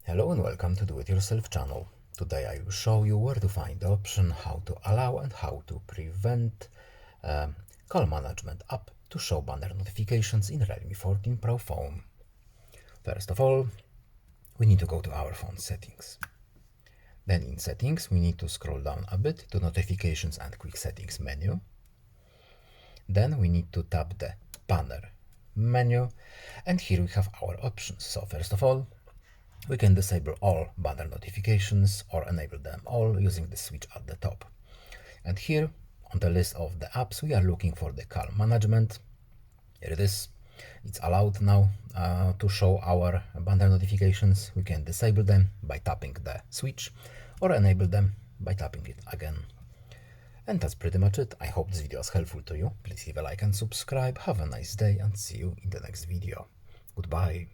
Hello and welcome to Do It Yourself channel. Today I will show you where to find the option how to allow and how to prevent call management app to show banner notifications in Realme 14 Pro phone. First of all, we need to go to our phone settings. Then in settings, we need to scroll down a bit to notifications and quick settings menu. Then we need to tap the banner menu, and here we have our options. So first of all, we can disable all banner notifications or enable them all using the switch at the top. And here on the list of the apps, we are looking for the call management. Here it is. It's allowed now to show our banner notifications. We can disable them by tapping the switch or enable them by tapping it again. And that's pretty much it. I hope this video was helpful to you. Please leave a like and subscribe. Have a nice day and see you in the next video. Goodbye.